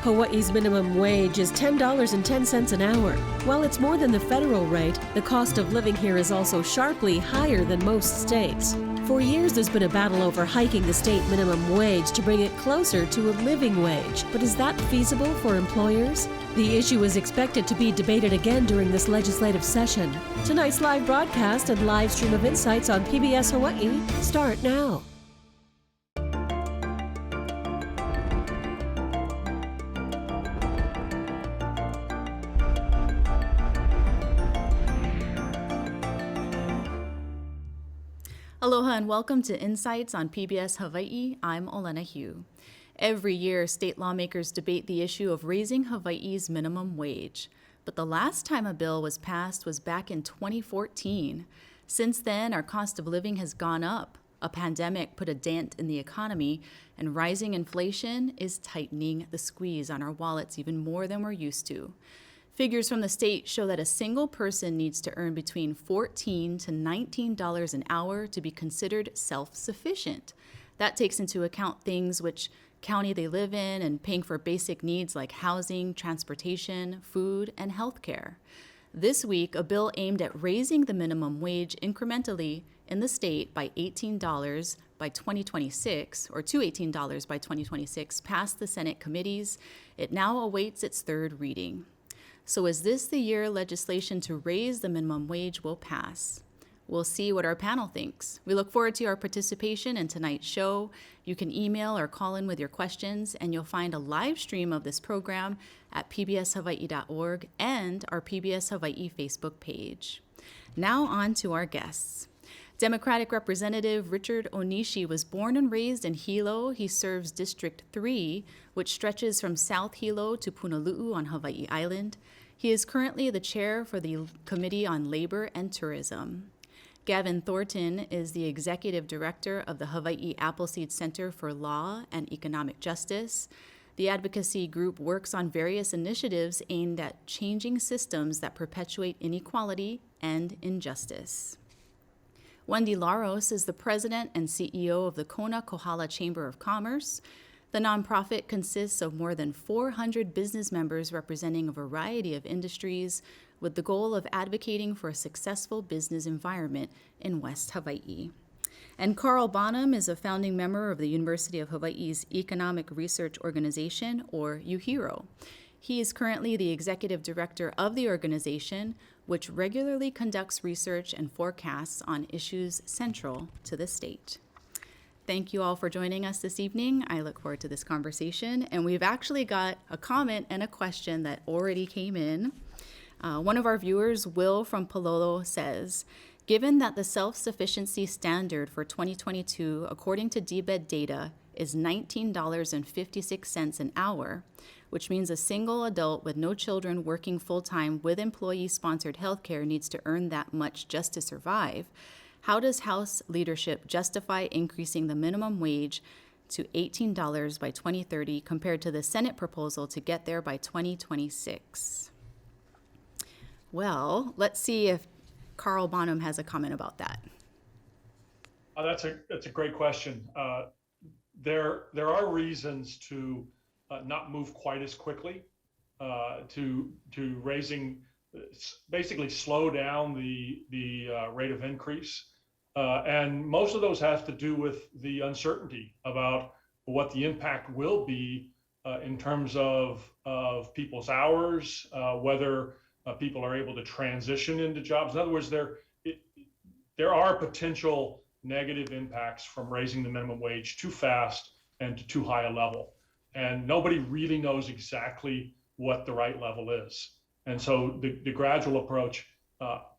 Hawaii's minimum wage is $10.10 an hour. While it's more than the federal rate, the cost of living here is also sharply higher than most states. For years, there's been a battle over hiking the state minimum wage to bring it closer to a living wage. But is that feasible for employers? The issue is expected to be debated again during this legislative session. Tonight's live broadcast and live stream of insights on PBS Hawaii start now. Aloha and welcome to Insights on PBS Hawaii. I'm Olena Hugh. Every year, state lawmakers debate the issue of raising Hawaii's minimum wage. But the last time a bill was passed was back in 2014. Since then, our cost of living has gone up. A pandemic put a dent in the economy, and rising inflation is tightening the squeeze on our wallets even more than we're used to. Figures from the state show that a single person needs to earn between $14 to $19 an hour to be considered self-sufficient. That takes into account things which county they live in and paying for basic needs like housing, transportation, food, and health care. This week, a bill aimed at raising the minimum wage incrementally in the state by $18 by 2026, or to $18 by 2026, passed the Senate committees. It now awaits its third reading. So is this the year legislation to raise the minimum wage will pass? We'll see what our panel thinks. We look forward to your participation in tonight's show. You can email or call in with your questions, and you'll find a live stream of this program at pbshawaii.org and our PBS Hawaii Facebook page. Now on to our guests. Democratic Representative Richard Onishi was born and raised in Hilo. He serves District 3, which stretches from South Hilo to Punalu'u on Hawaii Island. He is currently the chair for the Committee on Labor and Tourism. Gavin Thornton is the executive director of the Hawaii Appleseed Center for Law and Economic Justice. The advocacy group works on various initiatives aimed at changing systems that perpetuate inequality and injustice. Wendy Laros is the president and CEO of the Kona Kohala Chamber of Commerce. The nonprofit consists of more than 400 business members representing a variety of industries with the goal of advocating for a successful business environment in West Hawaii. And Carl Bonham is a founding member of the University of Hawaii's Economic Research Organization, or UHERO. He is currently the executive director of the organization, which regularly conducts research and forecasts on issues central to the state. Thank you all for joining us this evening. I look forward to this conversation. And we've actually got a comment and a question that already came in. One of our viewers, Will from Palolo, says, given that the self-sufficiency standard for 2022, according to DBED data, is $19.56 an hour, which means a single adult with no children working full-time with employee-sponsored healthcare needs to earn that much just to survive, how does House leadership justify increasing the minimum wage to $18 by 2030 compared to the Senate proposal to get there by 2026? Well, let's see if Carl Bonham has a comment about that. That's a great question. There are reasons to not move quite as quickly to raising, basically slow down the rate of increase. And most of those have to do with the uncertainty about what the impact will be in terms of people's hours, whether people are able to transition into jobs. In other words, there are potential negative impacts from raising the minimum wage too fast and to too high a level. And nobody really knows exactly what the right level is. And so the gradual approach,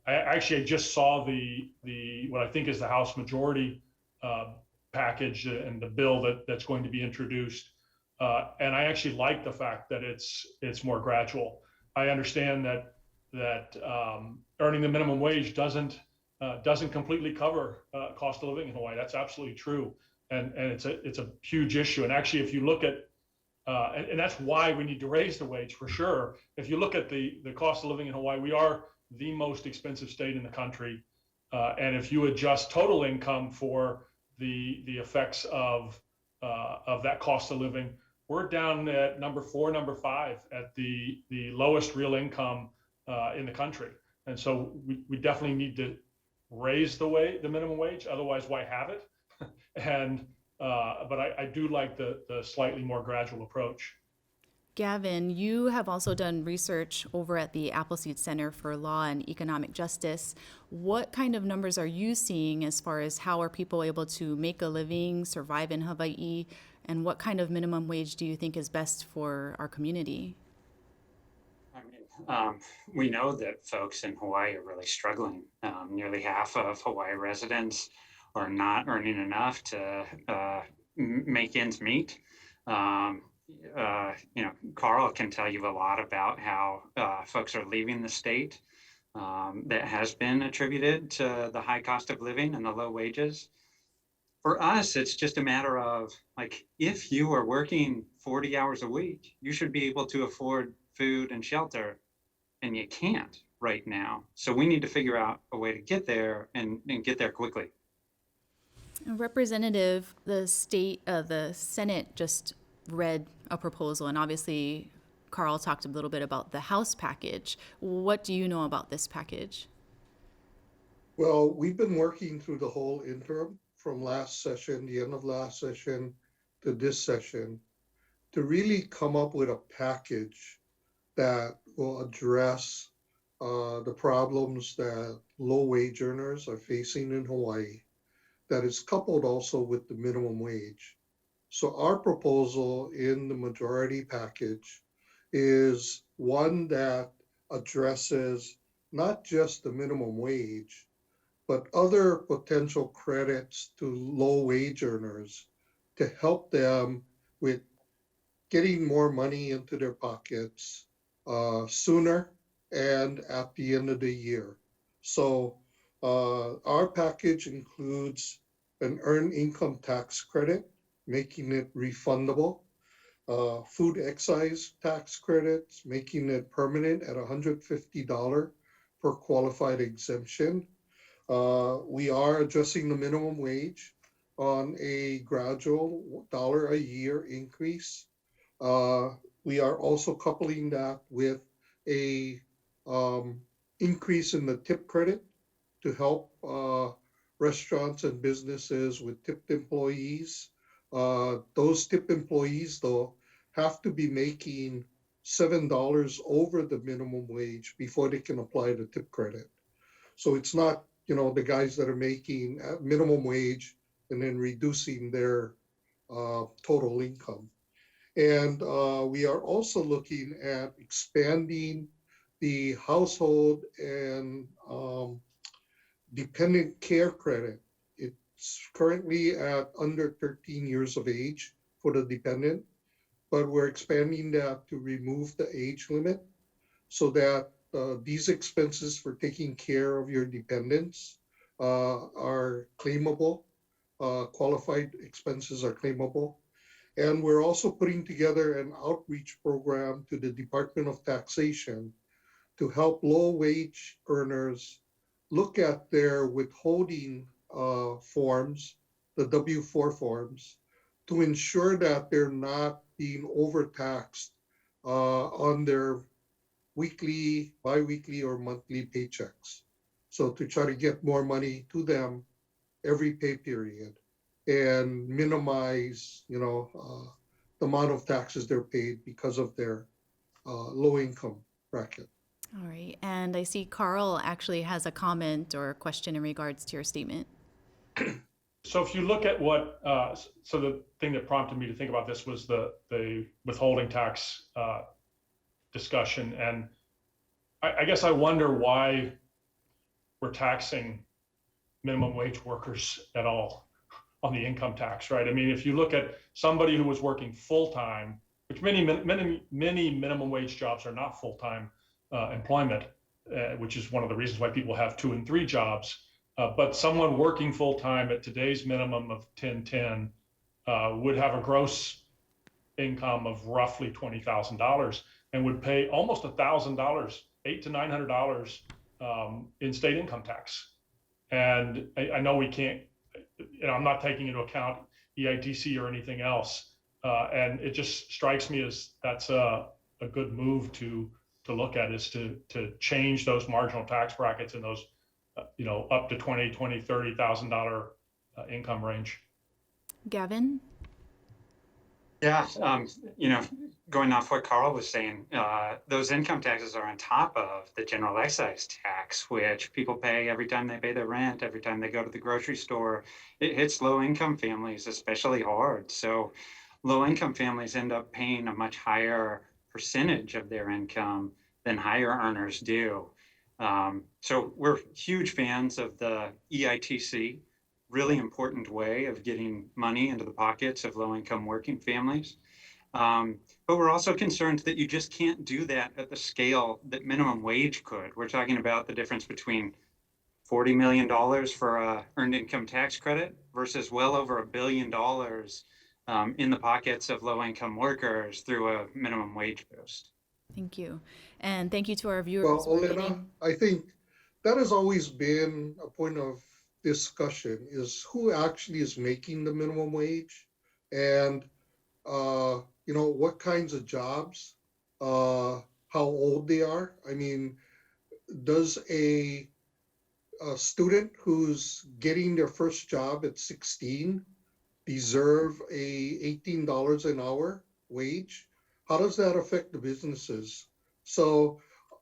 I just saw the what I think is the House Majority package and the bill that's going to be introduced. And I actually like the fact that it's more gradual. I understand that earning the minimum wage doesn't completely cover cost of living in Hawaii. That's absolutely true, and it's a huge issue. And actually, if you look at and that's why we need to raise the wage for sure. If you look at the cost of living in Hawaii, we are the most expensive state in the country, and if you adjust total income for the effects of that cost of living, we're down at number 4, number 5 at the lowest real income in the country. And so we definitely need to raise the minimum wage. Otherwise, why have it? And but I do like the slightly more gradual approach. Gavin, you have also done research over at the Appleseed Center for Law and Economic Justice. What kind of numbers are you seeing as far as how are people able to make a living, survive in Hawaii, and what kind of minimum wage do you think is best for our community? We know that folks in Hawaii are really struggling. Nearly half of Hawaii residents are not earning enough to make ends meet. Carl can tell you a lot about how folks are leaving the state. That has been attributed to the high cost of living and the low wages. For us, it's just a matter of like, if you are working 40 hours a week, you should be able to afford food and shelter, and you can't right now. So we need to figure out a way to get there and get there quickly. Representative, the Senate just read a proposal, and obviously Carl talked a little bit about the House package. What do you know about this package? Well, we've been working through the whole interim from last session, the end of last session, to this session, to really come up with a package that will address the problems that low wage earners are facing in Hawaii, that is coupled also with the minimum wage. So our proposal in the majority package is one that addresses not just the minimum wage, but other potential credits to low wage earners to help them with getting more money into their pockets sooner and at the end of the year. So our package includes an earned income tax credit, making it refundable, food excise tax credits, making it permanent at $150 per qualified exemption. We are adjusting the minimum wage on a gradual $1 a year increase. We are also coupling that with a increase in the tip credit to help restaurants and businesses with tipped employees. Those tip employees, though, have to be making $7 over the minimum wage before they can apply the tip credit. So it's not, the guys that are making minimum wage and then reducing their total income. And we are also looking at expanding the household and dependent care credit. It's currently at under 13 years of age for the dependent, but we're expanding that to remove the age limit so that these expenses for taking care of your dependents are claimable, qualified expenses are claimable. And we're also putting together an outreach program to the Department of Taxation to help low wage earners look at their withholding forms, the W-4 forms, to ensure that they're not being overtaxed on their weekly, biweekly, or monthly paychecks. So to try to get more money to them every pay period and minimize, the amount of taxes they're paid because of their low income bracket. All right, and I see Carl actually has a comment or a question in regards to your statement. So if you look at what, so the thing that prompted me to think about this was the withholding tax discussion. And I guess I wonder why we're taxing minimum wage workers at all on the income tax, right? I mean, if you look at somebody who was working full-time, which many minimum wage jobs are not full-time employment, which is one of the reasons why people have 2 and 3 jobs. But someone working full-time at today's minimum of $10.10 would have a gross income of roughly $20,000 and would pay almost $1,000, $800 to $900 in state income tax. And I know we can't, I'm not taking into account EITC or anything else, And it just strikes me as that's a good move to look at, is to change those marginal tax brackets in those, up to $30,000 income range. Gavin? Yeah, going off what Carl was saying, those income taxes are on top of the general excise tax, which people pay every time they pay their rent, every time they go to the grocery store. It hits low income families especially hard. So low income families end up paying a much higher percentage of their income than higher earners do. So we're huge fans of the EITC, really important way of getting money into the pockets of low-income working families. But we're also concerned that you just can't do that at the scale that minimum wage could. We're talking about the difference between $40 million for a earned income tax credit versus well over $1 billion in the pockets of low-income workers through a minimum wage boost. Thank you. And thank you to our viewers. Well, Olena, I think that has always been a point of discussion, is who actually is making the minimum wage, and what kinds of jobs, how old they are. I mean, does a student who's getting their first job at 16 deserve a $18 an hour wage? How does that affect the businesses? So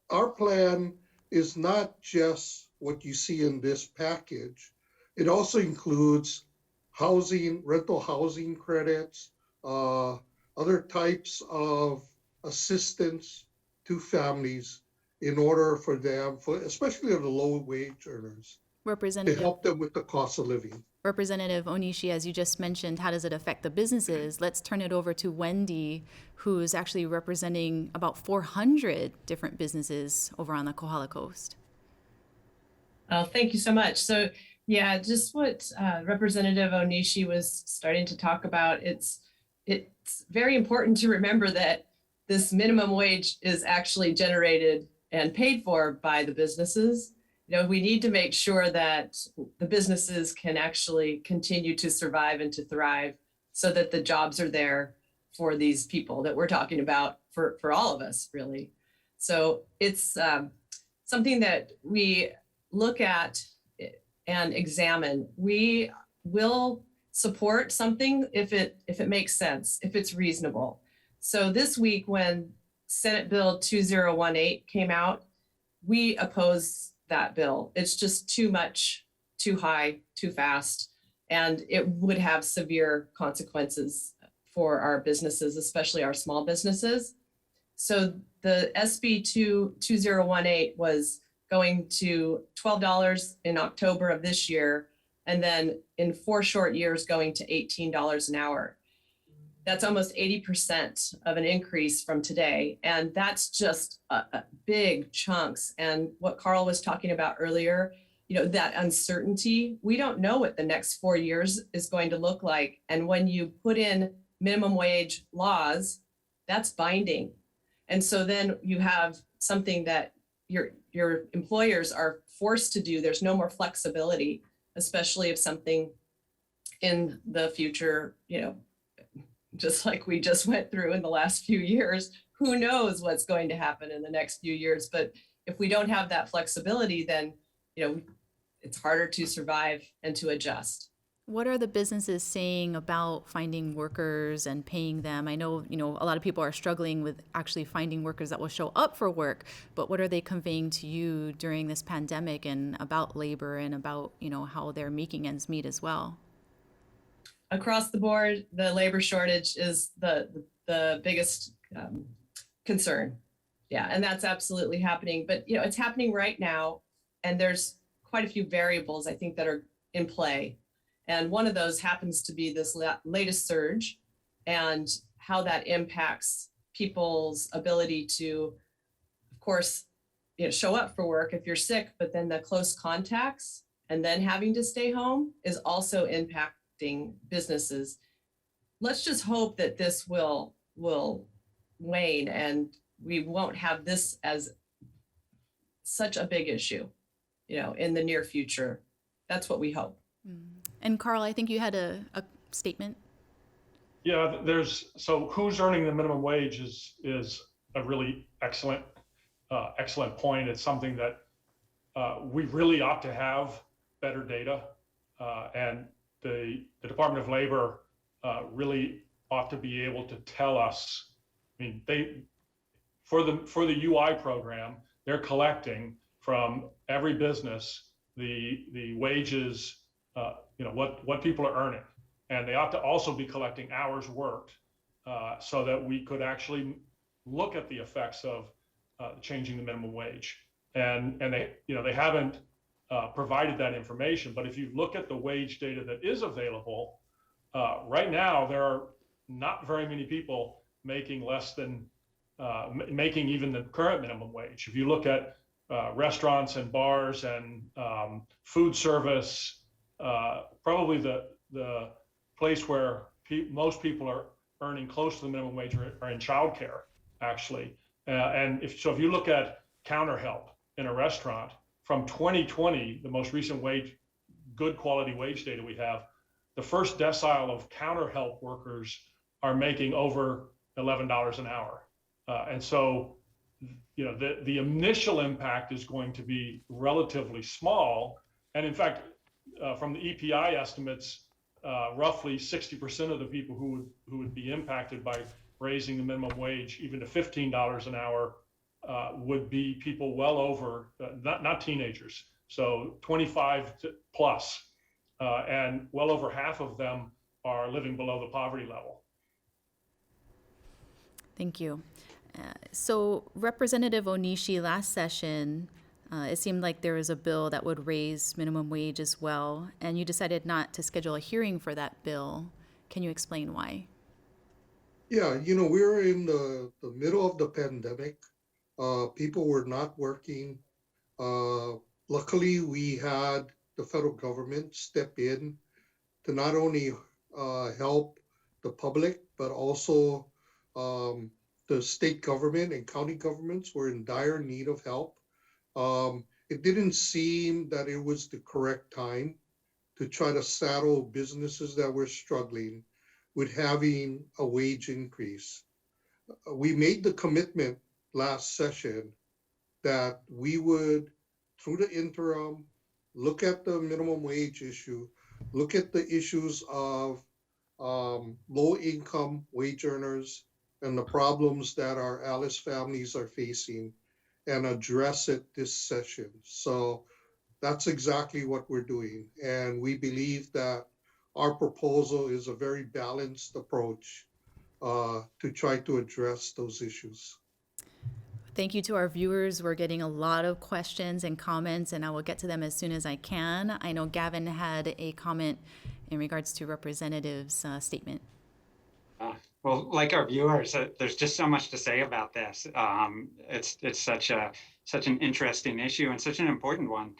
our plan is not just what you see in this package. It also includes housing, rental housing credits, other types of assistance to families in order for them, especially the low wage earners, to help them with the cost of living. Representative Onishi, as you just mentioned, how does it affect the businesses? Let's turn it over to Wendy, who's actually representing about 400 different businesses over on the Kohala Coast. Thank you so much. So yeah, just what Representative Onishi was starting to talk about, it's very important to remember that this minimum wage is actually generated and paid for by the businesses. We need to make sure that the businesses can actually continue to survive and to thrive, so that the jobs are there for these people that we're talking about, for all of us, really. So it's something that we look at and examine. We will support something if it makes sense, if it's reasonable. So this week, when Senate Bill 2018 came out, we opposed that bill. It's just too much, too high, too fast, and it would have severe consequences for our businesses, especially our small businesses. So the SB 2018 was going to $12 in October of this year, and then in 4 short years going to $18 an hour. That's almost 80% of an increase from today. And that's just a big chunks. And what Carl was talking about earlier, that uncertainty, we don't know what the next 4 years is going to look like. And when you put in minimum wage laws, that's binding. And so then you have something that your employers are forced to do. There's no more flexibility, especially if something in the future, just like we just went through in the last few years, who knows what's going to happen in the next few years. But if we don't have that flexibility, then, it's harder to survive and to adjust. What are the businesses saying about finding workers and paying them? I know, a lot of people are struggling with actually finding workers that will show up for work, but what are they conveying to you during this pandemic and about labor and about, how they're making ends meet as well? Across the board, the labor shortage is the biggest concern. Yeah, and that's absolutely happening. But, it's happening right now, and there's quite a few variables, I think, that are in play. And one of those happens to be this latest surge, and how that impacts people's ability to, of course, show up for work if you're sick, but then the close contacts and then having to stay home is also impacting businesses. Let's just hope that this will wane and we won't have this as such a big issue, in the near future. That's what we hope. And Carl, I think you had a statement. Yeah, so who's earning the minimum wage is a really excellent point. It's something that we really ought to have better data, and the Department of Labor really ought to be able to tell us. I mean, for the UI program, they're collecting from every business the wages, what people are earning, and they ought to also be collecting hours worked, so that we could actually look at the effects of changing the minimum wage. And they haven't provided that information. But if you look at the wage data that is available right now, there are not very many people making less than making even the current minimum wage. If you look at restaurants and bars and food service, probably the place where most people are earning close to the minimum wage are in childcare, actually. And if you look at counter help in a restaurant from 2020, the most recent good quality wage data we have, the first decile of counter help workers are making over $11 an hour. And so, the initial impact is going to be relatively small. And in fact, from the EPI estimates, roughly 60% of the people who would be impacted by raising the minimum wage even to $15 an hour would be people well over, not teenagers, so 25 plus, and well over half of them are living below the poverty level. Thank you. So Representative Onishi, last session, it seemed like there was a bill that would raise minimum wage as well, and you decided not to schedule a hearing for that bill. Can you explain why? Yeah, we're in the middle of the pandemic. People were not working. Luckily, we had the federal government step in to not only help the public, but also the state government and county governments were in dire need of help. It didn't seem that it was the correct time to try to saddle businesses that were struggling with having a wage increase. We made the commitment last session that we would, through the interim, look at the minimum wage issue, look at the issues of low income wage earners and the problems that our Alice families are facing, and address it this session. So that's exactly what we're doing. And we believe that our proposal is a very balanced approach to try to address those issues. Thank you to our viewers. We're getting a lot of questions and comments, and I will get to them as soon as I can. I know Gavin had a comment in regards to Representative's statement. Well, like our viewers, there's just so much to say about this. It's such an interesting issue and such an important one.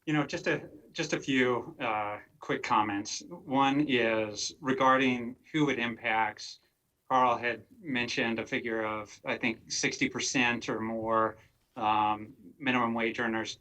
Just a few quick comments. One is regarding who it impacts. Carl had mentioned a figure of, I think, 60% or more minimum wage earners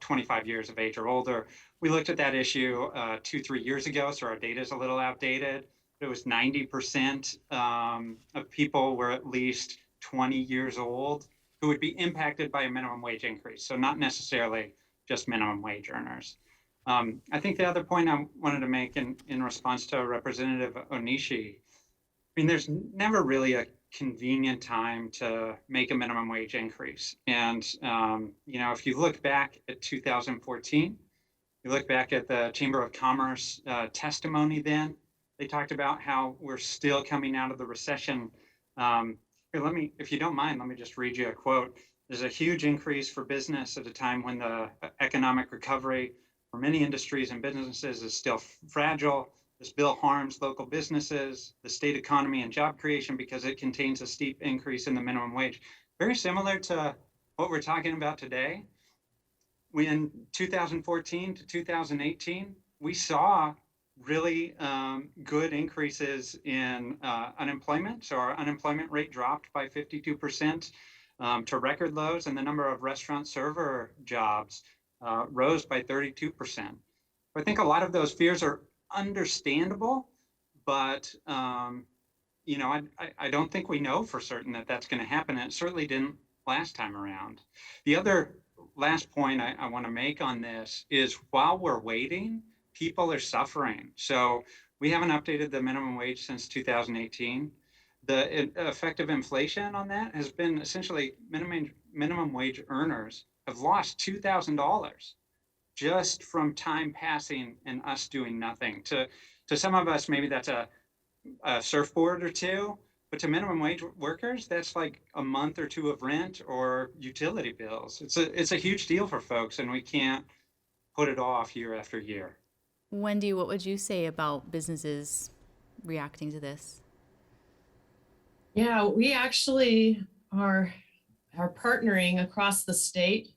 25 years of age or older. We looked at that issue 2-3 years ago, so our data is a little outdated. It was 90% of people were at least 20 years old who would be impacted by a minimum wage increase. So not necessarily just minimum wage earners. I think the other point I wanted to make in response to Representative Onishi, I mean, there's never really a convenient time to make a minimum wage increase. And, if you look back at 2014, you look back at the Chamber of Commerce testimony then, they talked about how we're still coming out of the recession. Here, if you don't mind, let me just read you a quote. There's a huge increase for business at a time when the economic recovery for many industries and businesses is still fragile. This bill harms local businesses, the state economy, and job creation because it contains a steep increase in the minimum wage. Very similar to what we're talking about today. In 2014 to 2018, we saw really good increases in unemployment. So our unemployment rate dropped by 52% to record lows, and the number of restaurant server jobs rose by 32%. I think a lot of those fears are understandable, but I don't think we know for certain that that's going to happen. And it certainly didn't last time around. The other last point I want to make on this is while we're waiting, people are suffering. So we haven't updated the minimum wage since 2018. The effect of inflation on that has been essentially minimum wage earners have lost $2,000 just from time passing and us doing nothing. To some of us, maybe that's a surfboard or two, but to minimum wage workers, that's like a month or two of rent or utility bills. It's a huge deal for folks, and we can't put it off year after year. Wendy, what would you say about businesses reacting to this? Yeah, we actually are partnering across the state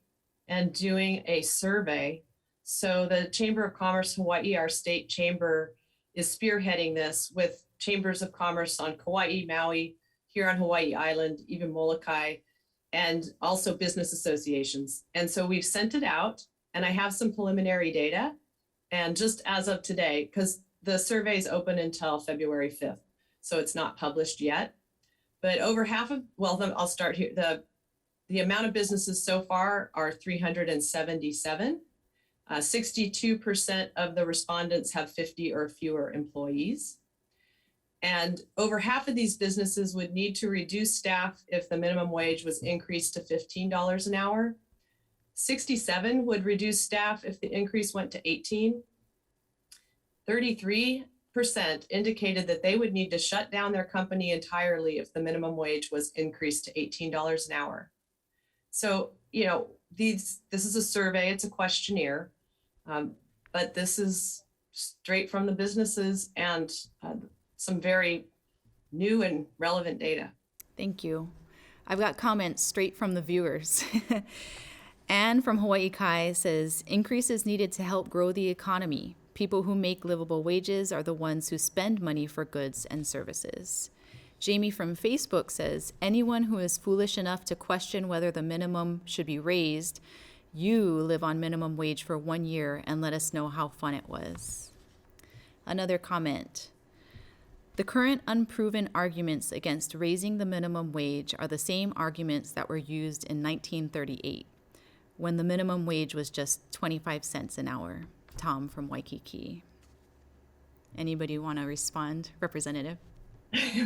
and doing a survey. So the Chamber of Commerce Hawaii, our state chamber, is spearheading this with chambers of commerce on Kauai, Maui, here on Hawaii Island, even Molokai, and also business associations. And so we've sent it out, and I have some preliminary data. And just as of today, because the survey is open until February 5th, so it's not published yet. But over half of, well, then I'll start here. The amount of businesses so far are 377. 62% of the respondents have 50 or fewer employees. And over half of these businesses would need to reduce staff if the minimum wage was increased to $15 an hour. 67 would reduce staff if the increase went to 18. 33% indicated that they would need to shut down their company entirely if the minimum wage was increased to $18 an hour. So, this is a survey, it's a questionnaire, but this is straight from the businesses and some very new and relevant data. Thank you. I've got comments straight from the viewers. Anne from Hawaii Kai says, increases needed to help grow the economy. People who make livable wages are the ones who spend money for goods and services. Jamie from Facebook says, anyone who is foolish enough to question whether the minimum should be raised, you live on minimum wage for 1 year and let us know how fun it was. Another comment. The current unproven arguments against raising the minimum wage are the same arguments that were used in 1938, when the minimum wage was just 25 cents an hour. Tom from Waikiki. Anybody want to respond, Representative?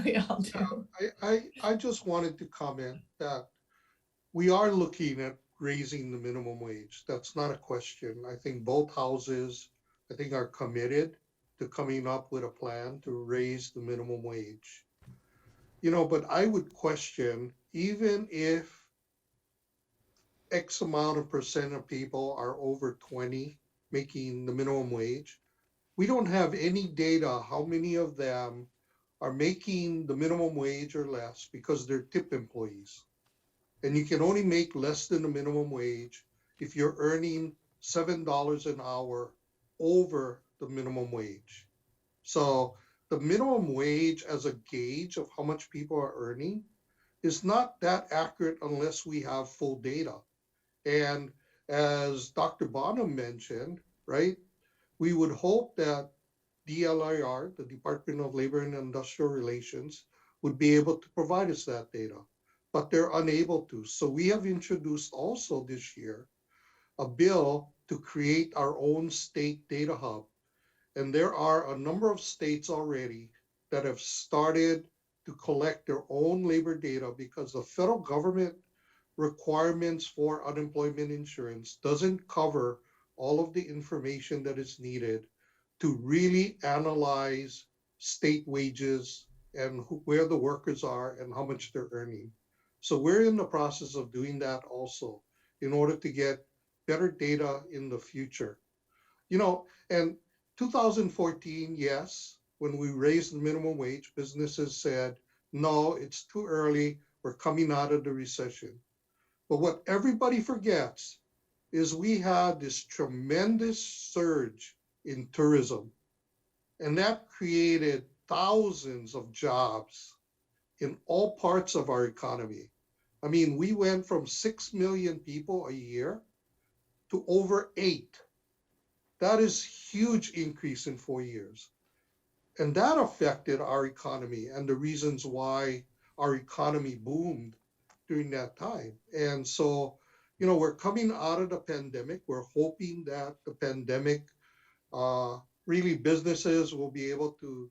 We all do. I just wanted to comment that we are looking at raising the minimum wage. That's not a question. I think both houses, are committed to coming up with a plan to raise the minimum wage. But I would question, even if X amount of percent of people are over 20 making the minimum wage, we don't have any data how many of them are making the minimum wage or less because they're tip employees. And you can only make less than the minimum wage if you're earning $7 an hour over the minimum wage. So the minimum wage as a gauge of how much people are earning is not that accurate unless we have full data. And as Dr. Bonham mentioned, right, we would hope that DLIR, the Department of Labor and Industrial Relations, would be able to provide us that data, but they're unable to. So we have introduced also this year a bill to create our own state data hub. And there are a number of states already that have started to collect their own labor data because the federal government requirements for unemployment insurance doesn't cover all of the information that is needed to really analyze state wages and where the workers are and how much they're earning. So we're in the process of doing that also in order to get better data in the future. And 2014, yes, when we raised the minimum wage, businesses said, no, it's too early, we're coming out of the recession. But what everybody forgets is we had this tremendous surge in tourism, and that created thousands of jobs in all parts of our economy. I mean, we went from 6 million people a year to over 8. That is huge increase in 4 years. And that affected our economy and the reasons why our economy boomed during that time. And so, we're coming out of the pandemic. We're hoping that the pandemic, really businesses will be able to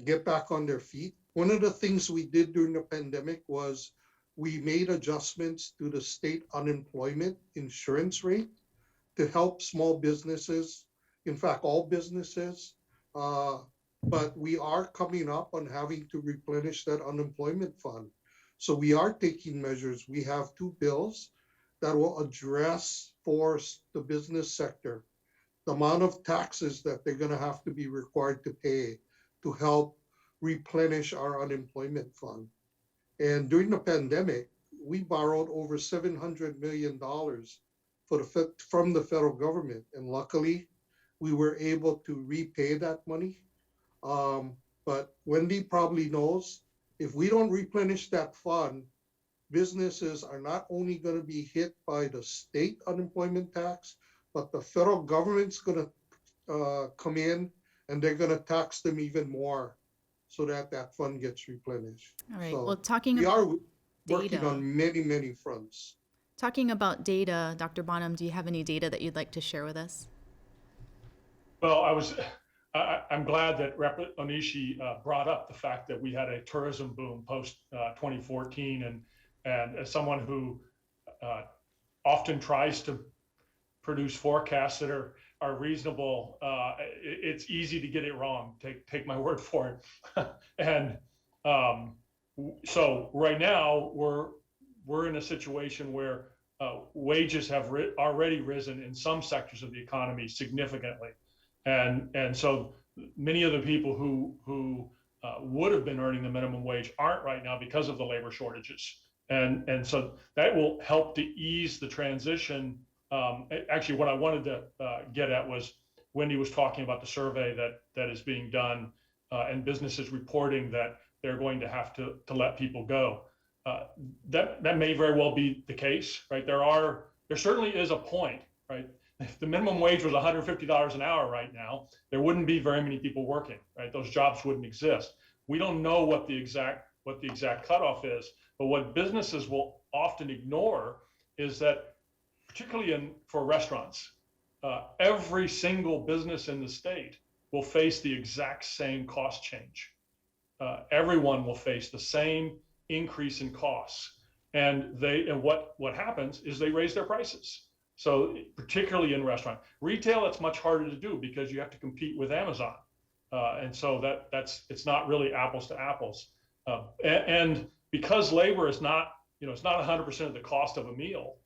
get back on their feet. One of the things we did during the pandemic was we made adjustments to the state unemployment insurance rate to help small businesses, in fact, all businesses. But we are coming up on having to replenish that unemployment fund. So we are taking measures. We have 2 bills that will address for the business sector the amount of taxes that they're going to have to be required to pay to help replenish our unemployment fund. And during the pandemic, we borrowed over $700 million from the federal government. And luckily, we were able to repay that money. But Wendy probably knows, if we don't replenish that fund, businesses are not only going to be hit by the state unemployment tax, but the federal government's going to come in and they're going to tax them even more so that that fund gets replenished. All right. So Well, talking we about are working data. on many, many fronts. Talking about data, Dr. Bonham, do you have any data that you'd like to share with us? Well, I'm glad that Rep. Onishi brought up the fact that we had a tourism boom post 2014, and as someone who often tries to produce forecasts that are reasonable, it's easy to get it wrong. Take my word for it. And so right now we're in a situation where wages have already risen in some sectors of the economy significantly. And so many of the people who would have been earning the minimum wage aren't right now because of the labor shortages. And so that will help to ease the transition. Actually, what I wanted to get at was Wendy was talking about the survey that is being done and businesses reporting that they're going to have to let people go. That may very well be the case, right? There certainly is a point, right? If the minimum wage was $150 an hour right now, there wouldn't be very many people working, right? Those jobs wouldn't exist. We don't know what the exact cutoff is, but what businesses will often ignore is that, particularly for restaurants, every single business in the state will face the exact same cost change. Everyone will face the same increase in costs, and what happens is they raise their prices. So particularly in restaurant, retail, it's much harder to do because you have to compete with Amazon, and so it's not really apples to apples. And because labor is not, it's not 100% of the cost of a meal.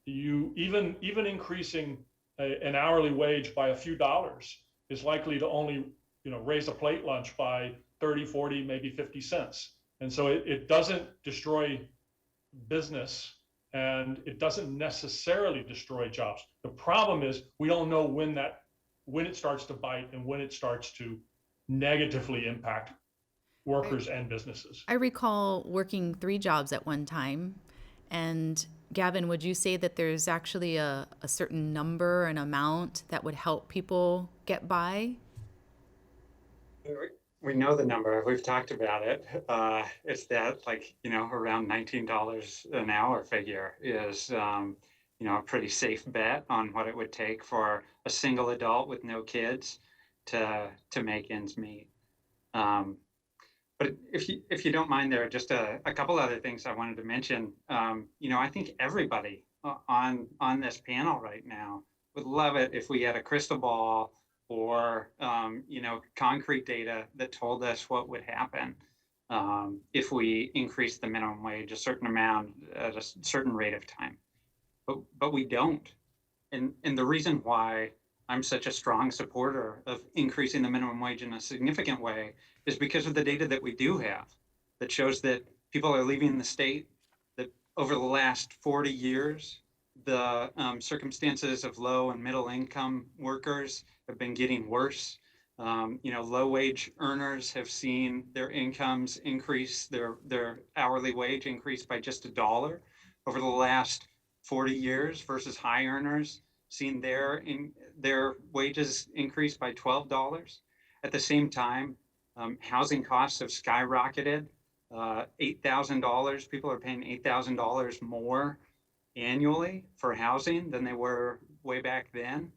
You even increasing an hourly wage by a few dollars is likely to only raise a plate lunch by 30, 40, maybe 50 cents. And so it doesn't destroy business, and it doesn't necessarily destroy jobs. The problem is we don't know when it starts to bite and when it starts to negatively impact workers and businesses. I recall working 3 jobs at one time. And Gavin, would you say that there's actually a certain number, an amount that would help people get by? We know the number. We've talked about it. It's that around $19 an hour figure is, a pretty safe bet on what it would take for a single adult with no kids to make ends meet. But if you don't mind, there are just a couple other things I wanted to mention. I think everybody on this panel right now would love it if we had a crystal ball or concrete data that told us what would happen if we increased the minimum wage a certain amount at a certain rate of time. But we don't. And the reason why I'm such a strong supporter of increasing the minimum wage in a significant way is because of the data that we do have that shows that people are leaving the state, that over the last 40 years, the circumstances of low and middle income workers have been getting worse. Low wage earners have seen their incomes increase, their hourly wage increase by just $1 over the last 40 years versus high earners seen their wages increase by $12. At the same time, housing costs have skyrocketed. $8,000, people are paying $8,000 more annually for housing than they were way back then.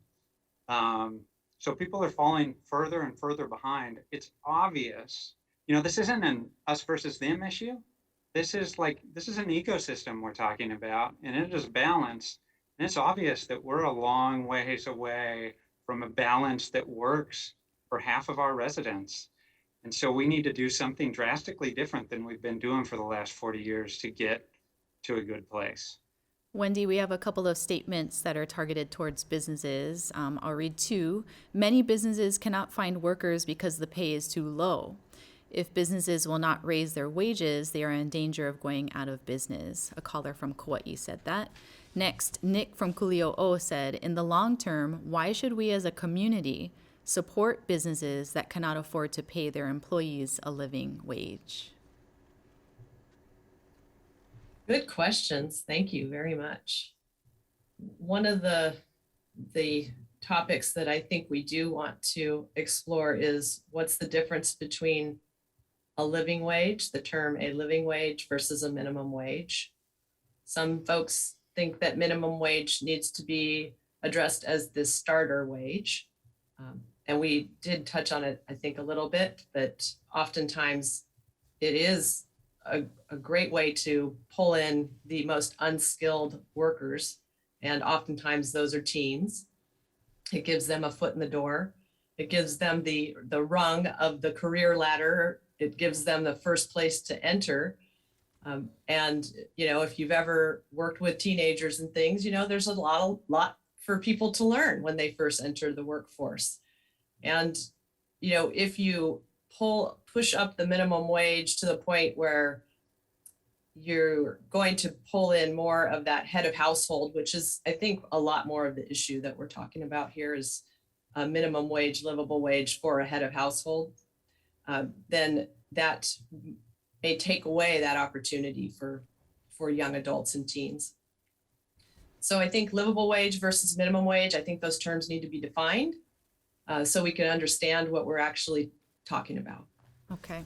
So people are falling further and further behind. It's obvious, this isn't an us versus them issue. This is an ecosystem we're talking about, and it is balance. And it's obvious that we're a long ways away from a balance that works for half of our residents. And so we need to do something drastically different than we've been doing for the last 40 years to get to a good place. Wendy, we have a couple of statements that are targeted towards businesses. I'll read two. Many businesses cannot find workers because the pay is too low. If businesses will not raise their wages, they are in danger of going out of business. A caller from Kauai said that. Next, Nick from Kuli'o'o said, in the long term, why should we as a community support businesses that cannot afford to pay their employees a living wage? Good questions. Thank you very much. One of the topics that I think we do want to explore is what's the difference between a living wage, the term a living wage, versus a minimum wage. Some folks think that minimum wage needs to be addressed as the starter wage. And we did touch on it, I think, a little bit, but oftentimes it is a great way to pull in the most unskilled workers. And oftentimes those are teens. It gives them a foot in the door. It gives them the rung of the career ladder. It gives them the first place to enter. And, if you've ever worked with teenagers and things, there's a lot for people to learn when they first enter the workforce. And, if you push up the minimum wage to the point where you're going to pull in more of that head of household, which is, I think, a lot more of the issue that we're talking about here is a minimum wage, livable wage for a head of household, then that may take away that opportunity for young adults and teens. So I think livable wage versus minimum wage, I think those terms need to be defined so we can understand what we're actually talking about. Okay.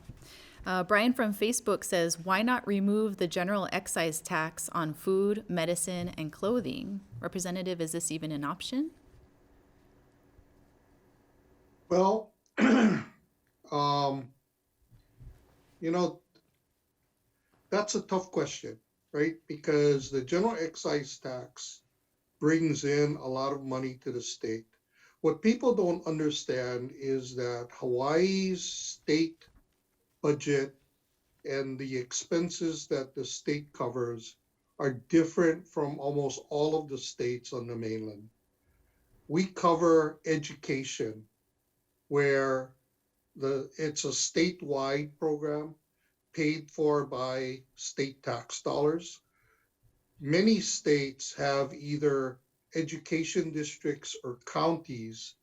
Brian from Facebook says, why not remove the general excise tax on food, medicine, and clothing? Representative, is this even an option? Well, that's a tough question, right? Because the general excise tax brings in a lot of money to the state. What people don't understand is that Hawaii's state budget and the expenses that the state covers are different from almost all of the states on the mainland. We cover education, where it's a statewide program paid for by state tax dollars. Many states have either education districts or counties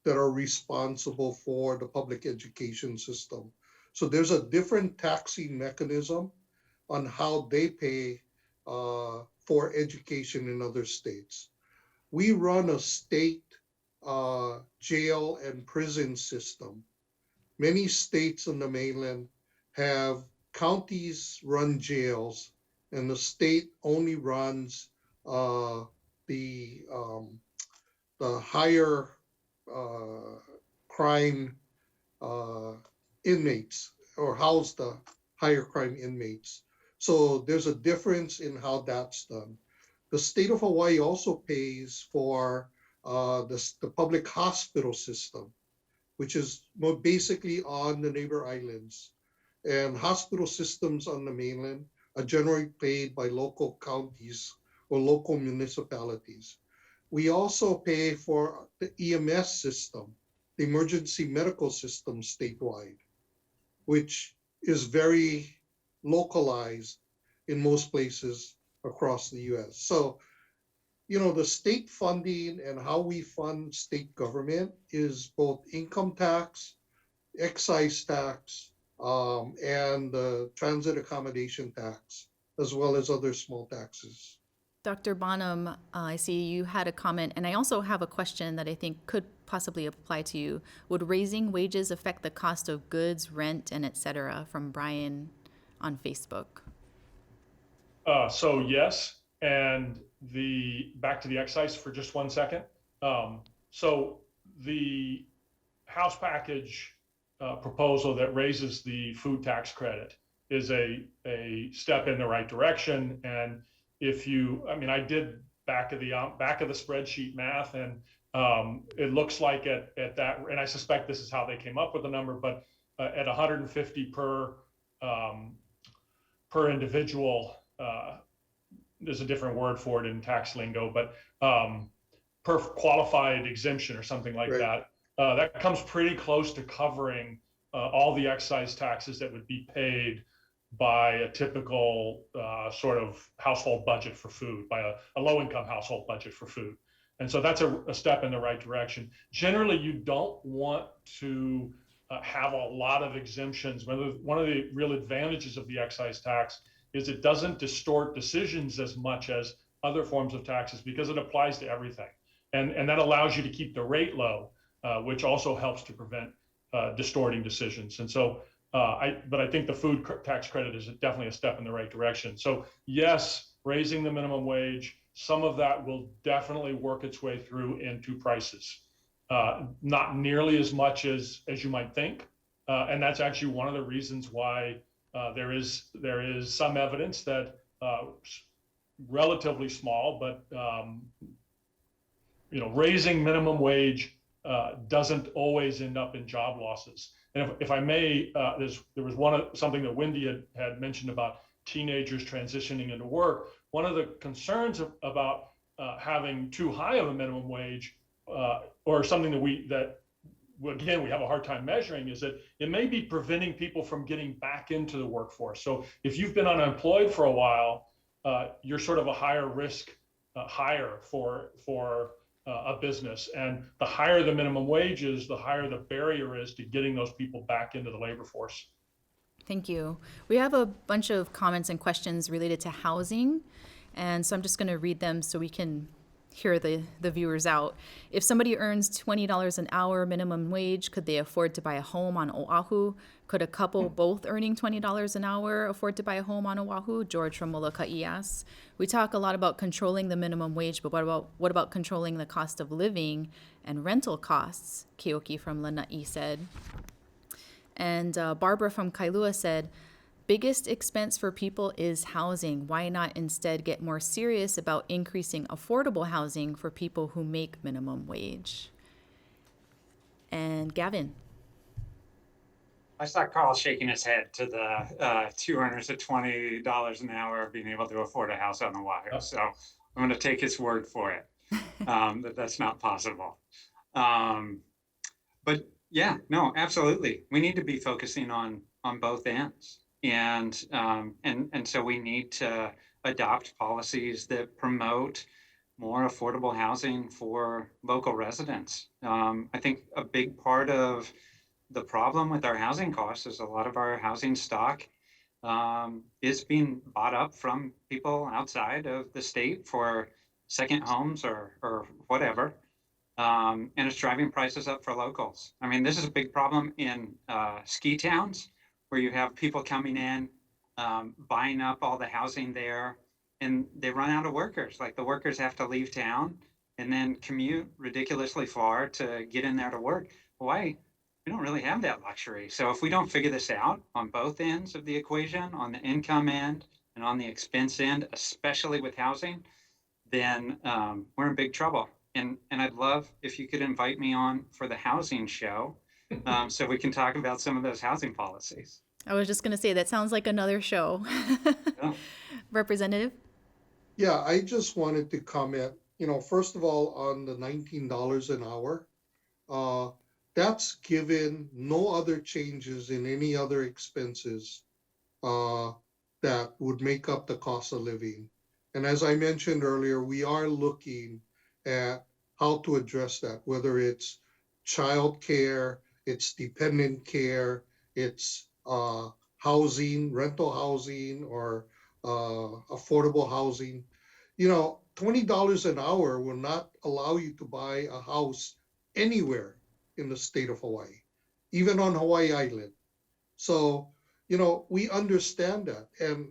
that are responsible for the public education system. So there's a different taxing mechanism on how they pay for education in other states. We run a state jail and prison system. Many states on the mainland have counties run jails, and the state only runs the higher crime inmates, or house the higher crime inmates. So there's a difference in how that's done. The state of Hawaii also pays for the public hospital system, which is basically on the neighbor islands. And hospital systems on the mainland are generally paid by local counties or local municipalities. We also pay for the EMS system, the emergency medical system statewide, which is very localized in most places across the US. So, the state funding and how we fund state government is both income tax, excise tax, and the transit accommodation tax, as well as other small taxes. Dr. Bonham, I see you had a comment, and I also have a question that I think could possibly apply to you. Would raising wages affect the cost of goods, rent, and et cetera? From Brian on Facebook. So yes, and back to the excise for just 1 second. So the House package proposal that raises the food tax credit is a step in the right direction. And I did back of the spreadsheet math, and it looks like at that, and I suspect this is how they came up with the number, but at 150 per individual. There's a different word for it in tax lingo, but per qualified exemption or something like that. That comes pretty close to covering all the excise taxes that would be paid by a typical sort of household budget for food, by a low-income household budget for food. And so that's a step in the right direction. Generally, you don't want to have a lot of exemptions. One of the real advantages of the excise tax is it doesn't distort decisions as much as other forms of taxes because it applies to everything. And that allows you to keep the rate low, which also helps to prevent distorting decisions. And so, but I think the food tax credit is definitely a step in the right direction. So yes, raising the minimum wage, some of that will definitely work its way through into prices. Not nearly as much as you might think. And that's actually one of the reasons why there is some evidence that relatively small, but raising minimum wage doesn't always end up in job losses. And if I may, there was something that Wendy had mentioned about teenagers transitioning into work. One of the concerns about having too high of a minimum wage, or something that again, we have a hard time measuring, is that it may be preventing people from getting back into the workforce. So if you've been unemployed for a while, you're sort of a higher risk hire for a business. And the higher the minimum wage is, the higher the barrier is to getting those people back into the labor force. Thank you. We have a bunch of comments and questions related to housing. And so I'm just going to read them so we can hear the viewers out. If somebody earns $20 an hour minimum wage, could they afford to buy a home on Oahu? Could a couple both earning $20 an hour afford to buy a home on Oahu? George from Molokai asks. We talk a lot about controlling the minimum wage, but what about controlling the cost of living and rental costs? Keoki from Lanai said. And Barbara from Kailua said, biggest expense for people is housing. Why not instead get more serious about increasing affordable housing for people who make minimum wage? And Gavin. I saw Carl shaking his head to the two earners at $20 an hour being able to afford a house on Oahu. So I'm going to take his word for it, that's not possible. But yeah, no, absolutely. We need to be focusing on both ends. And so we need to adopt policies that promote more affordable housing for local residents. I think a big part of the problem with our housing costs is a lot of our housing stock is being bought up from people outside of the state for second homes or whatever. And it's driving prices up for locals. I mean, this is a big problem in ski towns, where you have people coming in, buying up all the housing there, and they run out of workers. Like, the workers have to leave town and then commute ridiculously far to get in there to work. Hawaii, we don't really have that luxury. So if we don't figure this out on both ends of the equation, on the income end and on the expense end, especially with housing, then we're in big trouble. And I'd love if you could invite me on for the housing show, so we can talk about some of those housing policies. I was just going to say, that sounds like another show. Yeah. Representative? Yeah, I just wanted to comment, first of all, on the $19 an hour, that's given no other changes in any other expenses that would make up the cost of living. And as I mentioned earlier, we are looking at how to address that, whether it's child care, it's dependent care, it's housing, rental housing, or affordable housing. $20 an hour will not allow you to buy a house anywhere in the state of Hawaii, even on Hawaii Island. So, we understand that. And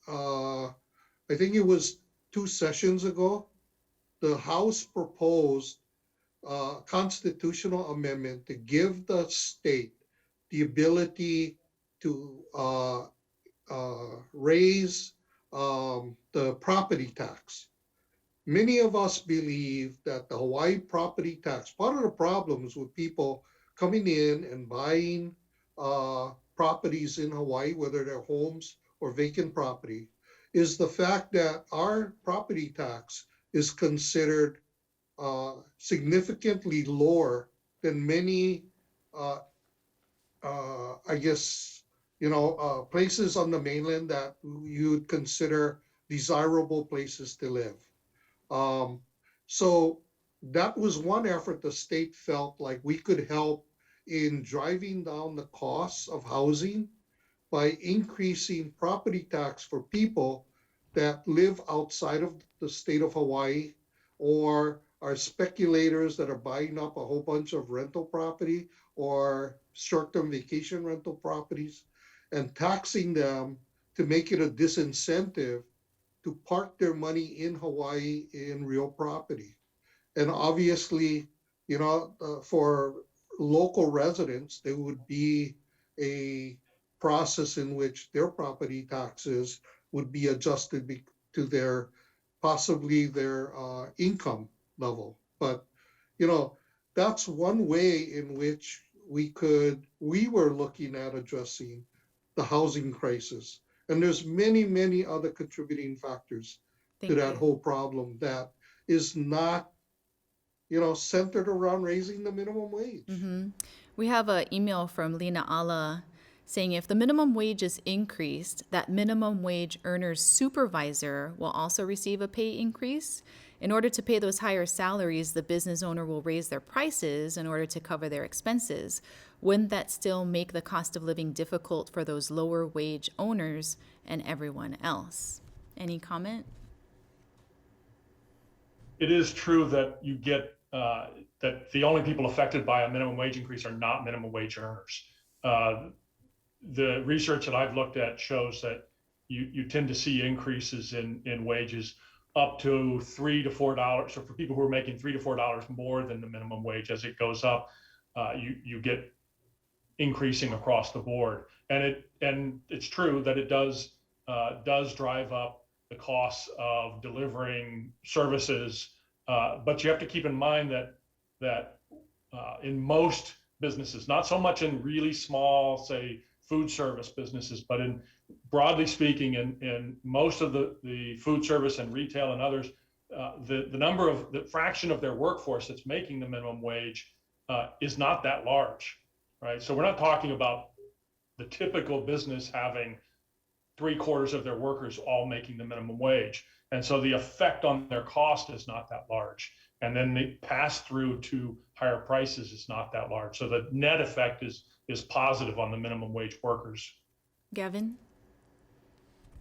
I think it was 2 sessions ago, the House proposed a constitutional amendment to give the state the ability to raise the property tax. Many of us believe that the Hawaii property tax, part of the problems with people coming in and buying properties in Hawaii, whether they're homes or vacant property, is the fact that our property tax is considered significantly lower than many, I guess, places on the mainland that you'd consider desirable places to live. So that was one effort the state felt like we could help in driving down the costs of housing by increasing property tax for people that live outside of the state of Hawaii or are speculators that are buying up a whole bunch of rental property or short-term vacation rental properties and taxing them to make it a disincentive to park their money in Hawaii in real property. And obviously, for local residents, there would be a process in which their property taxes would be adjusted to possibly their income level. But, that's one way in which we were looking at addressing the housing crisis. And there's many, many other contributing factors to that whole problem that is not, centered around raising the minimum wage. Mm-hmm. We have an email from Lena Ala saying if the minimum wage is increased, that minimum wage earner's supervisor will also receive a pay increase. In order to pay those higher salaries, the business owner will raise their prices in order to cover their expenses. Wouldn't that still make the cost of living difficult for those lower wage owners and everyone else? Any comment? It is true that you get that the only people affected by a minimum wage increase are not minimum wage earners. The research that I've looked at shows that you tend to see increases in wages up to $3 to $4. So for people who are making $3 to $4 more than the minimum wage, as it goes up, you get increasing across the board. And it's true that it does drive up the costs of delivering services. But you have to keep in mind that in most businesses, not so much in really small, say, food service businesses, but in broadly speaking, in most of the food service and retail and others, the fraction of their workforce that's making the minimum wage is not that large, right? So we're not talking about the typical business having 3/4 of their workers all making the minimum wage. And so the effect on their cost is not that large. And then the pass through to higher prices is not that large. So the net effect is positive on the minimum wage workers. Gavin?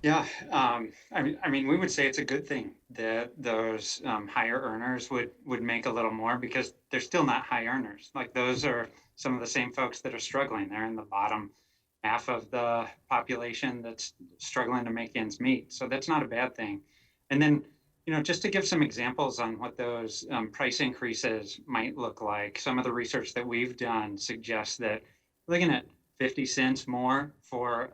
Yeah, I mean, we would say it's a good thing that those higher earners would make a little more because they're still not high earners. Like those are some of the same folks that are struggling. They're in the bottom half of the population that's struggling to make ends meet. So that's not a bad thing. And then, just to give some examples on what those price increases might look like, some of the research that we've done suggests that looking at 50 cents more for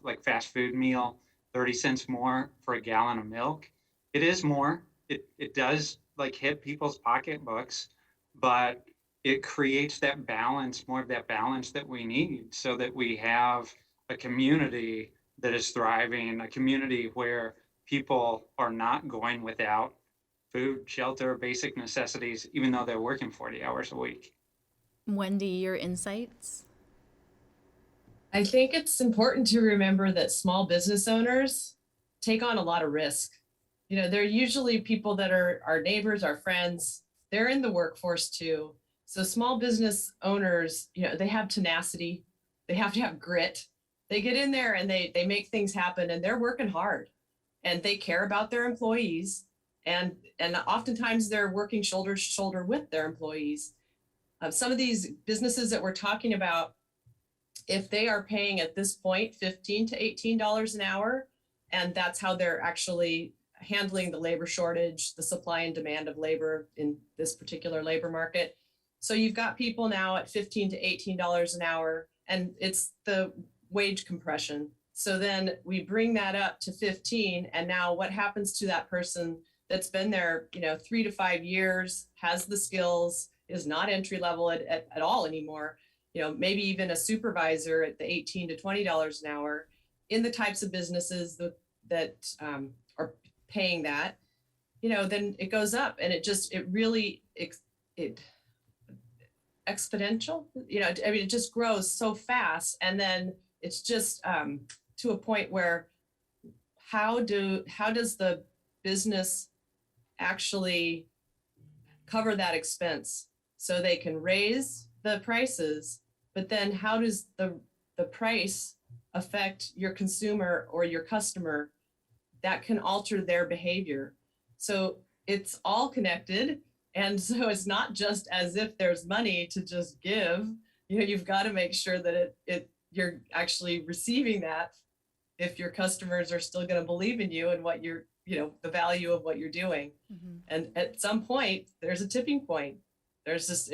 like fast food meal, 30 cents more for a gallon of milk. It is more. It does like hit people's pocketbooks, but it creates that balance, more of that balance that we need so that we have a community that is thriving, a community where people are not going without food, shelter, basic necessities, even though they're working 40 hours a week. Wendy, your insights? I think it's important to remember that small business owners take on a lot of risk. They're usually people that are our neighbors, our friends. They're in the workforce too. So small business owners, they have tenacity. They have to have grit. They get in there and they make things happen and they're working hard and they care about their employees. And oftentimes they're working shoulder to shoulder with their employees. Some of these businesses that we're talking about, if they are paying at this point $15 to $18 an hour, and that's how they're actually handling the labor shortage, the supply and demand of labor in this particular labor market. So you've got people now at $15 to $18 an hour, and it's the wage compression. So then we bring that up to 15, and now what happens to that person that's been there, 3 to 5 years, has the skills, is not entry level at all anymore, maybe even a supervisor at the $18 to $20 an hour in the types of businesses that are paying that, then it goes up, and it really exponential, it just grows so fast. And then it's just to a point where how does the business actually cover that expense so they can raise the prices, but then how does the price affect your consumer or your customer? That can alter their behavior. So it's all connected. And so it's not just as if there's money to just give. You've got to make sure that you're actually receiving that if your customers are still going to believe in you and what you're, the value of what you're doing. Mm-hmm. And at some point, there's a tipping point. There's this,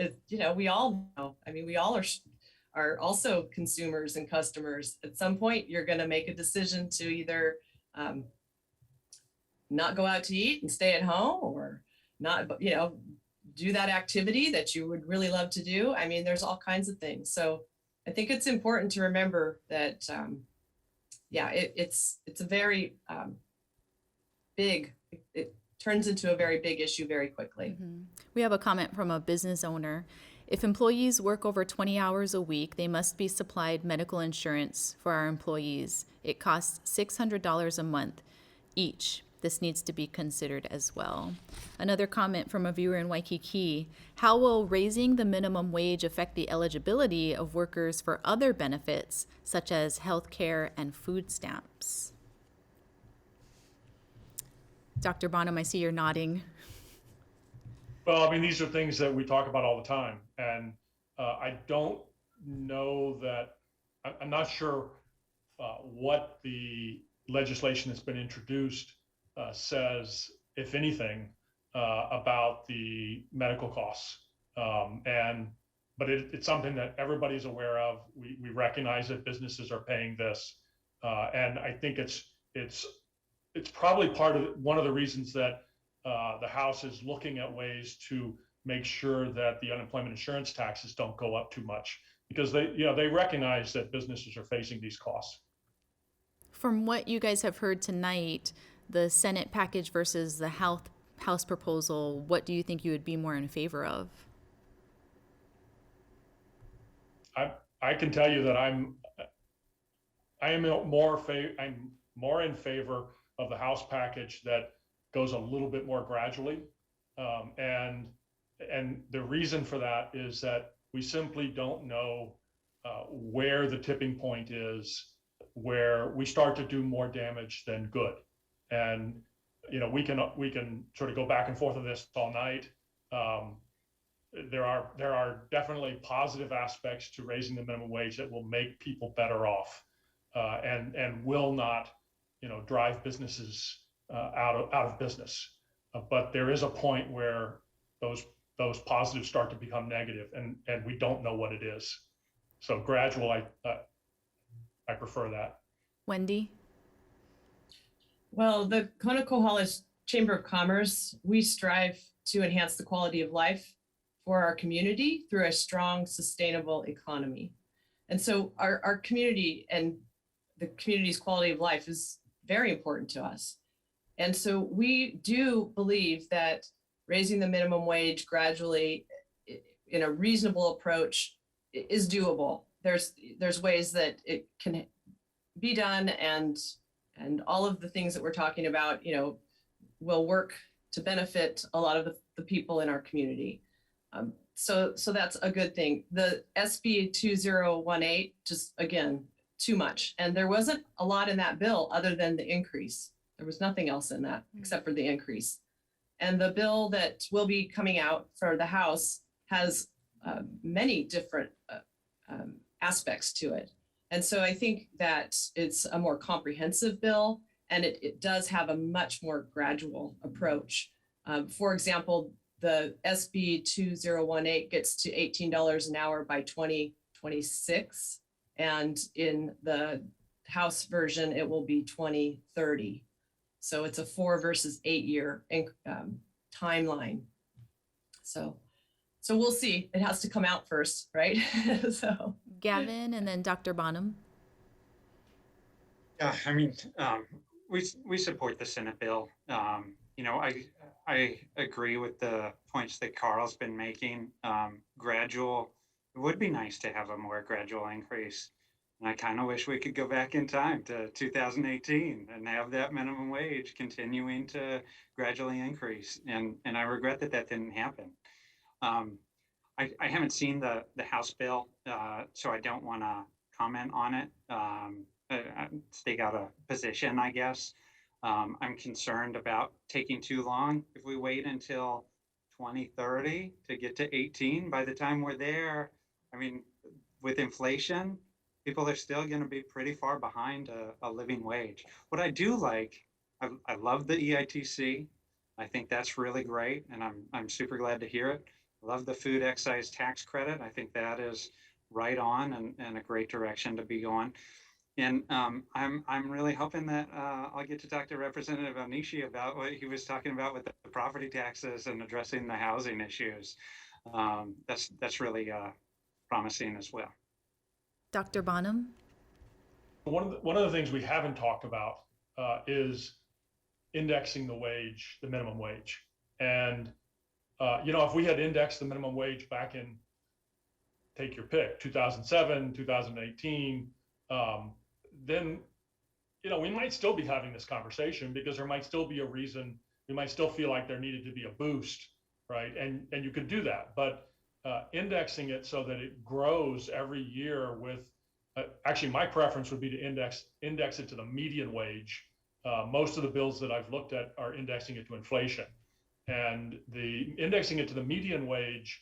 we all know. We all are also consumers and customers. At some point, you're going to make a decision to either not go out to eat and stay at home, or not, do that activity that you would really love to do. There's all kinds of things. So I think it's important to remember that, it's a very big, it turns into a very big issue very quickly. Mm-hmm. We have a comment from a business owner. If employees work over 20 hours a week, they must be supplied medical insurance for our employees. It costs $600 a month each. This needs to be considered as well. Another comment from a viewer in Waikiki. How will raising the minimum wage affect the eligibility of workers for other benefits, such as health care and food stamps? Dr. Bonham, I see you're nodding. Well, these are things that we talk about all the time. And I don't know that, I'm not sure what the legislation that's been introduced says, if anything, about the medical costs. But it's something that everybody's aware of. We recognize that businesses are paying this. And I think it's probably one of the reasons that the House is looking at ways to make sure that the unemployment insurance taxes don't go up too much, because they recognize that businesses are facing these costs. From what you guys have heard tonight, the Senate package versus the House proposal, what do you think you would be more in favor of? I can tell you that I'm more in favor of the House package that goes a little bit more gradually, and the reason for that is that we simply don't know where the tipping point is, where we start to do more damage than good. And we can sort of go back and forth on this all night. There are definitely positive aspects to raising the minimum wage that will make people better off, and will not drive businesses out of business. But there is a point where those positives start to become negative, and we don't know what it is. So gradual, I prefer that. Wendy? Well, the Kona-Kohala Chamber of Commerce, we strive to enhance the quality of life for our community through a strong, sustainable economy. And so our community and the community's quality of life is very important to us. And so we do believe that raising the minimum wage gradually in a reasonable approach is doable. There's ways that it can be done, and all of the things that we're talking about, will work to benefit a lot of the people in our community. So that's a good thing. The SB 2018, just again, too much. And there wasn't a lot in that bill other than the increase. There was nothing else in that except for the increase. And the bill that will be coming out for the House has many different aspects to it. And so I think that it's a more comprehensive bill, and it does have a much more gradual approach. For example, the SB 2018 gets to $18 an hour by 2026. And in the House version, it will be 2030. So it's a 4 versus 8 year timeline. So we'll see. It has to come out first, right? So Gavin and then Dr. Bonham. Yeah, I mean, we support the Senate bill. You know, I agree with the points that Carl's been making. Gradual, it would be nice to have a more gradual increase. And I kind of wish we could go back in time to 2018 and have that minimum wage continuing to gradually increase. And I regret that that didn't happen. I haven't seen the House bill, so I don't want to comment on it. Stake out a position, I guess. I'm concerned about taking too long. If we wait until 2030 to get to 18, by the time we're there, I mean, with inflation, people are still going to be pretty far behind a living wage. What I do like, I love the EITC. I think that's really great, and I'm super glad to hear it. I love the food excise tax credit. I think that is right on and a great direction to be going. And I'm really hoping that I'll get to talk to Representative Onishi about what he was talking about with the property taxes and addressing the housing issues. That's really promising as well. Dr. Bonham. One of the things we haven't talked about is indexing the wage, the minimum wage. And you know, if we had indexed the minimum wage back in, take your pick, 2007, 2018, then, you know, we might still be having this conversation because there might still be a reason, we might still feel like there needed to be a boost, right? And you could do that, but indexing it so that it grows every year with, actually my preference would be to index it to the median wage. Most of the bills that I've looked at are indexing it to inflation. And the indexing it to the median wage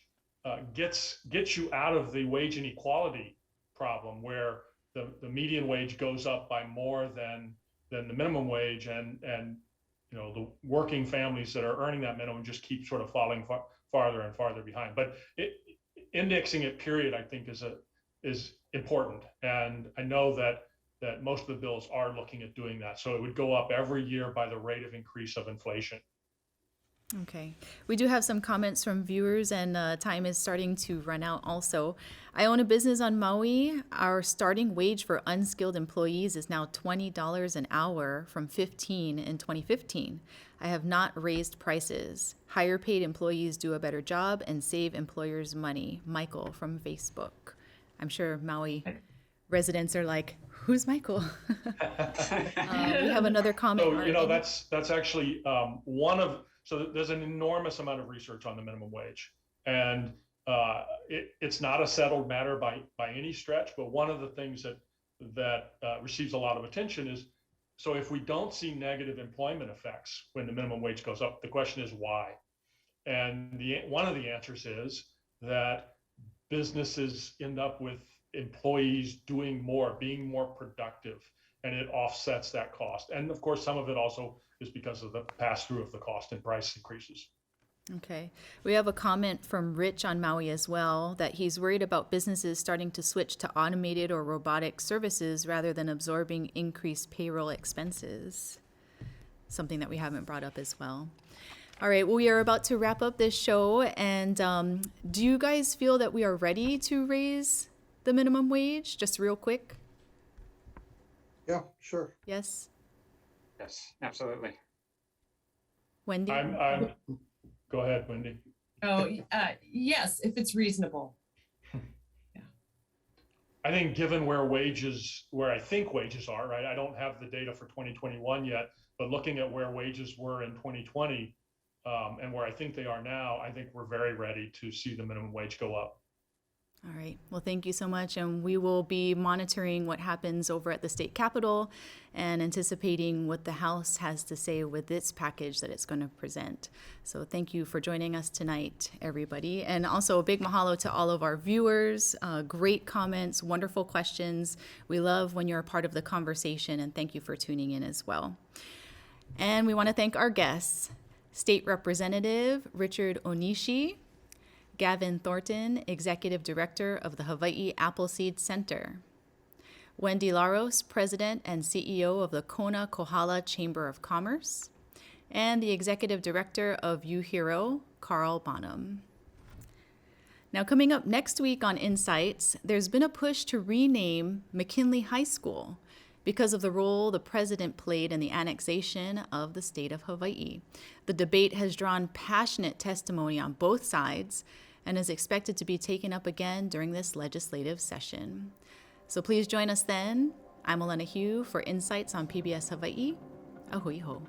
gets you out of the wage inequality problem where the median wage goes up by more than the minimum wage, and you know, the working families that are earning that minimum just keep sort of falling farther and farther behind. But indexing it, period, I think is important, and I know that most of the bills are looking at doing that. So it would go up every year by the rate of increase of inflation. Okay. We do have some comments from viewers, and time is starting to run out also. I own a business on Maui. Our starting wage for unskilled employees is now $20 an hour from $15 in 2015. I have not raised prices. Higher paid employees do a better job and save employers money. Michael from Facebook. I'm sure Maui residents are like, who's Michael? We have another comment. So, you know, that's actually so there's an enormous amount of research on the minimum wage, and it's not a settled matter by any stretch. But one of the things that receives a lot of attention is, so if we don't see negative employment effects when the minimum wage goes up, the question is why. And one of the answers is that businesses end up with employees doing more, being more productive, and it offsets that cost. And of course, some of it also is because of the pass-through of the cost and price increases. Okay. We have a comment from Rich on Maui as well, that he's worried about businesses starting to switch to automated or robotic services rather than absorbing increased payroll expenses. Something that we haven't brought up as well. All right, well, we are about to wrap up this show. And do you guys feel that we are ready to raise the minimum wage? Just real quick. Yeah, sure. Yes. Yes, absolutely. Wendy? Go ahead, Wendy. Oh, yes, if it's reasonable. Yeah. I think given where I think wages are, right? I don't have the data for 2021 yet, but looking at where wages were in 2020 and where I think they are now, I think we're very ready to see the minimum wage go up. All right. Well, thank you so much. And we will be monitoring what happens over at the state capitol and anticipating what the House has to say with its package that it's going to present. So thank you for joining us tonight, everybody. And also a big mahalo to all of our viewers. Great comments, wonderful questions. We love when you're a part of the conversation, and thank you for tuning in as well. And we want to thank our guests, State Representative Richard Onishi, Gavin Thornton, Executive Director of the Hawaii Appleseed Center, Wendy Laros, President and CEO of the Kona Kohala Chamber of Commerce, and the Executive Director of UHERO, Carl Bonham. Now, coming up next week on Insights, there's been a push to rename McKinley High School because of the role the president played in the annexation of the state of Hawaii. The debate has drawn passionate testimony on both sides and is expected to be taken up again during this legislative session. So please join us then. I'm Elena Hugh for Insights on PBS Hawaii. Ahui ho.